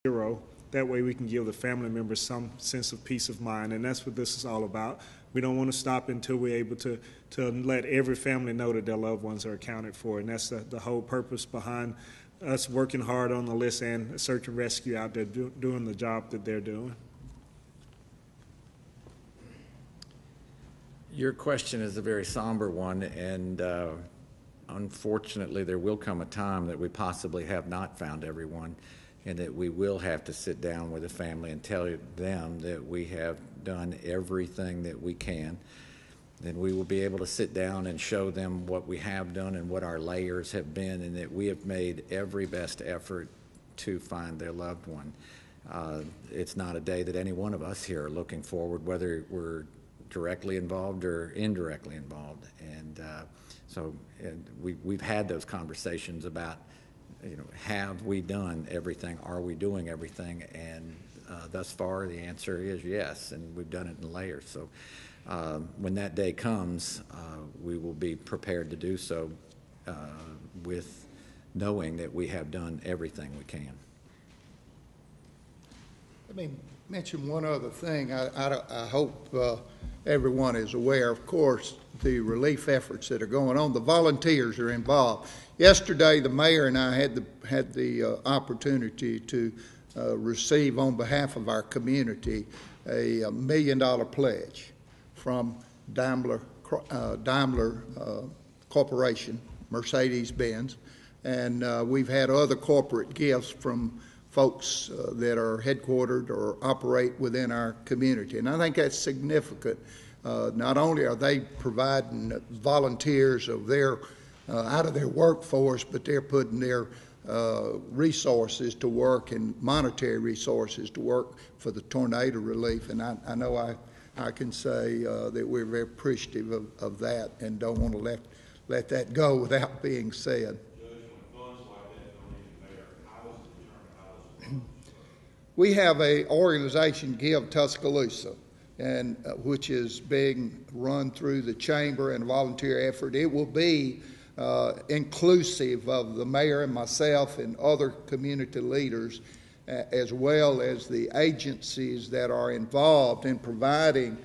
zero. That way we can give the family members some sense of peace of mind, and that's what this is all about. We don't want to stop until we're able to let every family know that their loved ones are accounted for, and that's the whole purpose behind us working hard on the list and search and rescue out there doing the job that they're doing. Your question is a very somber one, and unfortunately there will come a time that we possibly have not found everyone, and that we will have to sit down with the family and tell them that we have done everything that we can. Then we will be able to sit down and show them what we have done and what our layers have been, and that we have made every best effort to find their loved one. It's not a day that any one of us here are looking forward, whether we're directly involved or indirectly involved. And we've had those conversations about, have we done everything? Are we doing everything? And thus far, the answer is yes, and we've done it in layers. So when that day comes, we will be prepared to do so with knowing that we have done everything we can. Let me mention one other thing. I hope everyone is aware, of course, the relief efforts that are going on. The volunteers are involved. Yesterday, the mayor and I had the opportunity to receive on behalf of our community a $1 million pledge from Daimler Corporation, Mercedes-Benz, and we've had other corporate gifts from folks that are headquartered or operate within our community. And I think that's significant. Not only are they providing volunteers of their out of their workforce, but they're putting their resources to work and monetary resources to work for the tornado relief. And I know I can say that we're very appreciative of that and don't want to let that go without being said. We have an organization, Give Tuscaloosa, and which is being run through the chamber and volunteer effort. It will be inclusive of the mayor and myself and other community leaders, as well as the agencies that are involved in providing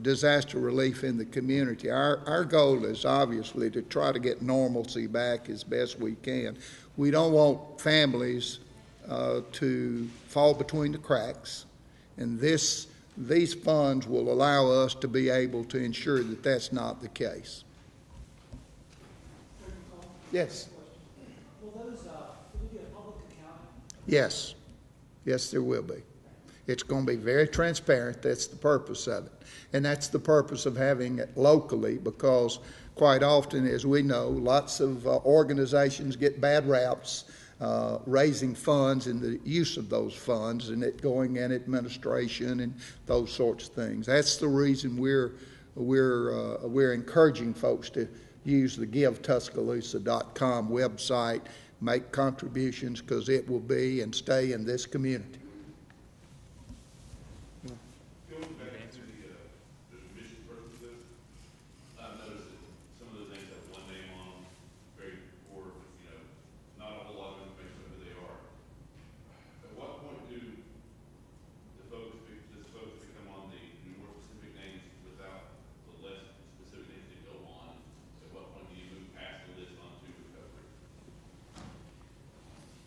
disaster relief in the community. Our goal is obviously to try to get normalcy back as best we can. We don't want families to fall between the cracks, and these funds will allow us to be able to ensure that that's not the case. Yes. Will we get a public accounting? Yes. Yes, there will be. It's going to be very transparent. That's the purpose of it. And that's the purpose of having it locally, because quite often, as we know, lots of organizations get bad raps raising funds and the use of those funds and it going in administration and those sorts of things. That's the reason we're encouraging folks to use the GiveTuscaloosa.com website, make contributions, because it will be and stay in this community.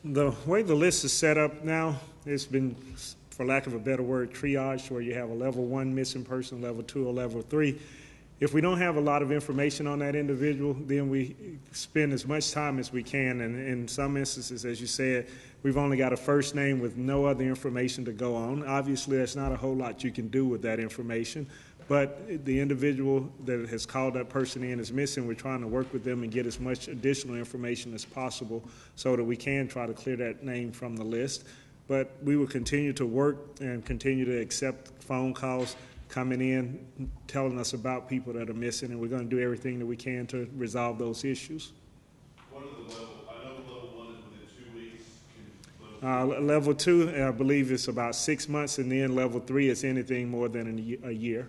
The way the list is set up now, it's been, for lack of a better word, triage, where you have a level 1 missing person, level 2 or level 3. If we don't have a lot of information on that individual, then we spend as much time as we can. And in some instances, as you said, we've only got a first name with no other information to go on. Obviously, there's not a whole lot you can do with that information. But the individual that has called that person in is missing. We're trying to work with them and get as much additional information as possible so that we can try to clear that name from the list. But we will continue to work and continue to accept phone calls coming in, telling us about people that are missing, and we're going to do everything that we can to resolve those issues. What are the levels? I know level 1 is within 2 weeks. Level 2, I believe, is about 6 months, and then level 3 is anything more than a year.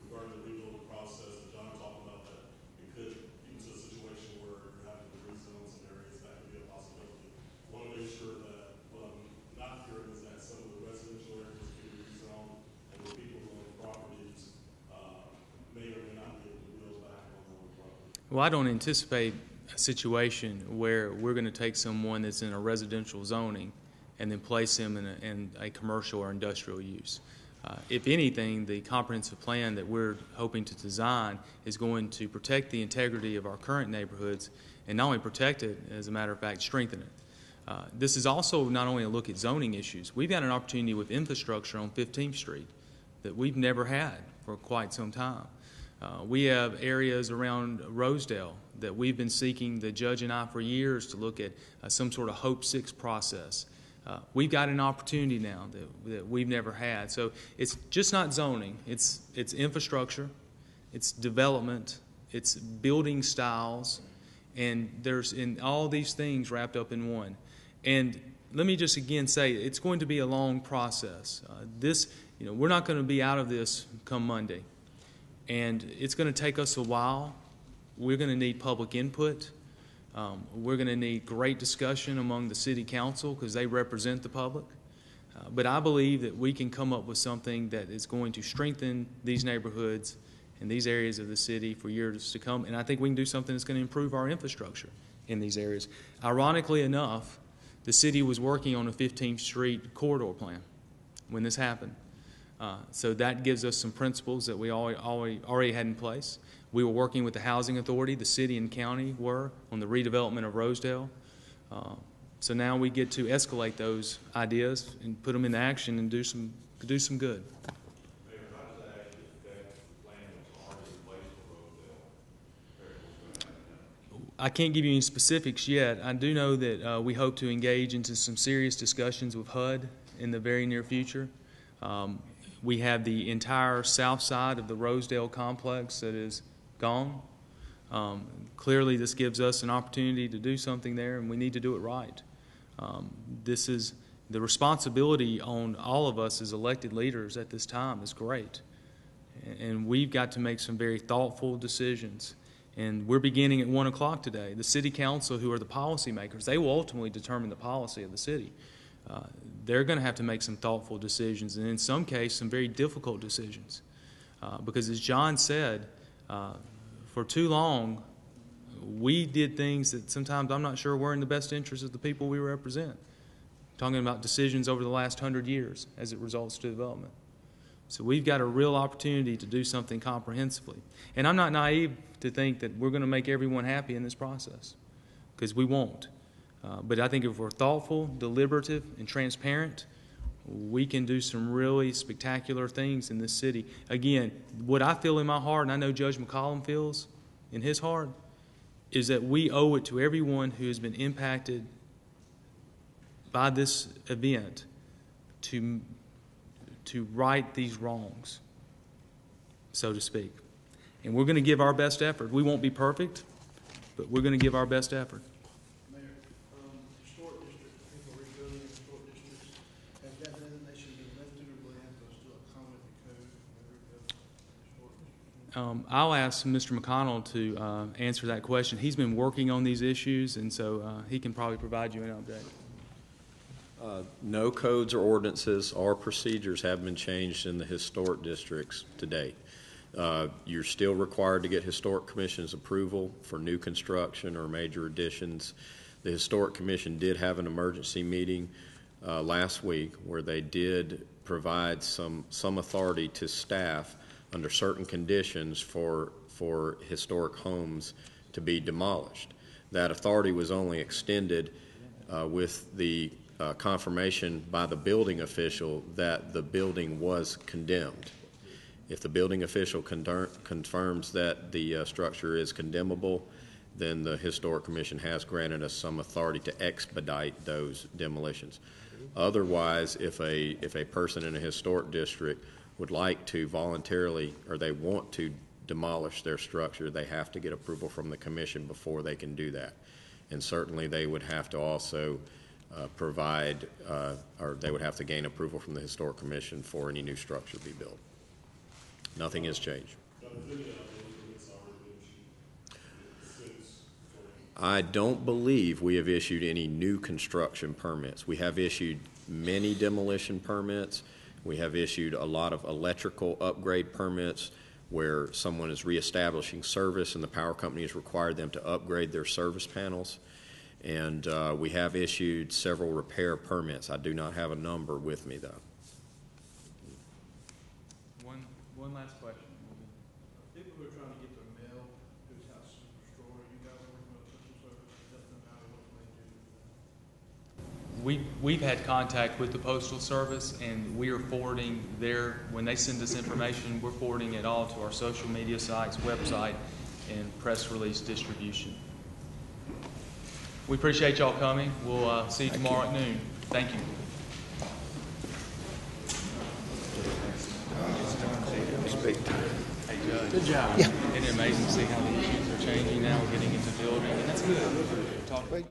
Regarding the rebuilding process that John talked about, that it could, even to a situation Well, I don't anticipate a situation where we're going to take someone that's in a residential zoning and then place him in a commercial or industrial use. If anything, the comprehensive plan that we're hoping to design is going to protect the integrity of our current neighborhoods, and not only protect it, as a matter of fact, strengthen it. This is also not only a look at zoning issues. We've got an opportunity with infrastructure on 15th Street that we've never had for quite some time. We have areas around Rosedale that we've been seeking, the judge and I, for years to look at some sort of Hope 6 process. We've got an opportunity now that we've never had. So it's just not zoning. It's infrastructure, it's development, it's building styles, and there's in all these things wrapped up in one. And let me just again say, it's going to be a long process. We're not going to be out of this come Monday. And it's going to take us a while. We're going to need public input. We're going to need great discussion among the city council because they represent the public. But I believe that we can come up with something that is going to strengthen these neighborhoods and these areas of the city for years to come. And I think we can do something that's going to improve our infrastructure in these areas. Ironically enough, the city was working on a 15th Street corridor plan when this happened. So that gives us some principles that we already had in place. We were working with the Housing Authority, the city and county were, on the redevelopment of Rosedale. So now we get to escalate those ideas and put them into action and do some good. Mayor, how does that actually affect the plan that's already in place for Rosedale? I can't give you any specifics yet. I do know that we hope to engage into some serious discussions with HUD in the very near future. We have the entire south side of the Rosedale complex that is gone. Clearly, this gives us an opportunity to do something there, and we need to do it right. This is the responsibility on all of us as elected leaders at this time is great. And we've got to make some very thoughtful decisions. And we're beginning at 1 o'clock today. The city council, who are the policymakers, they will ultimately determine the policy of the city. They're going to have to make some thoughtful decisions, and in some cases, some very difficult decisions. Because as John said, for too long, we did things that sometimes I'm not sure were in the best interest of the people we represent. Talking about decisions over the last 100 years as it results to development. So we've got a real opportunity to do something comprehensively. And I'm not naive to think that we're going to make everyone happy in this process, because we won't. But I think if we're thoughtful, deliberative, and transparent, we can do some really spectacular things in this city. Again, what I feel in my heart, and I know Judge McCollum feels in his heart, is that we owe it to everyone who has been impacted by this event to right these wrongs, so to speak. And we're going to give our best effort. We won't be perfect, but we're going to give our best effort. Mayor, historic district, people rebuilding historic districts, has that designation been lifted, or will they have to still accommodate the code when they rebuild historic districts? I'll ask Mr. McConnell to answer that question. He's been working on these issues, and so he can probably provide you an update. No codes or ordinances or procedures have been changed in the historic districts to date. You're still required to get Historic Commission's approval for new construction or major additions. The Historic Commission did have an emergency meeting last week where they did provide some authority to staff under certain conditions for historic homes to be demolished. That authority was only extended with the confirmation by the building official that the building was condemned. If the building official confirms that the structure is condemnable, then the Historic Commission has granted us some authority to expedite those demolitions. Otherwise, if a person in a historic district would like to voluntarily, or they want to demolish their structure, they have to get approval from the commission before they can do that. And certainly they would have to also provide, or they would have to gain approval from the Historic Commission for any new structure to be built. Nothing has changed. I don't believe we have issued any new construction permits. We have issued many demolition permits. We have issued a lot of electrical upgrade permits. where someone is reestablishing service and the power company has required them to upgrade their service panels. And we have issued several repair permits. I do not have a number with me, though. One last question. People who are trying to get their mail whose house is destroyed, you guys are working with postal service, let them know what they do. We've had contact with the Postal Service, and we are forwarding when they send us information, we're forwarding it all to our social media sites, website, and press release distribution. We appreciate y'all coming. We'll see you tomorrow at noon. Thank you. Hey, Judge. Good job. Yeah. Isn't it amazing to see how the issues are changing now? We're getting into building, and that's good.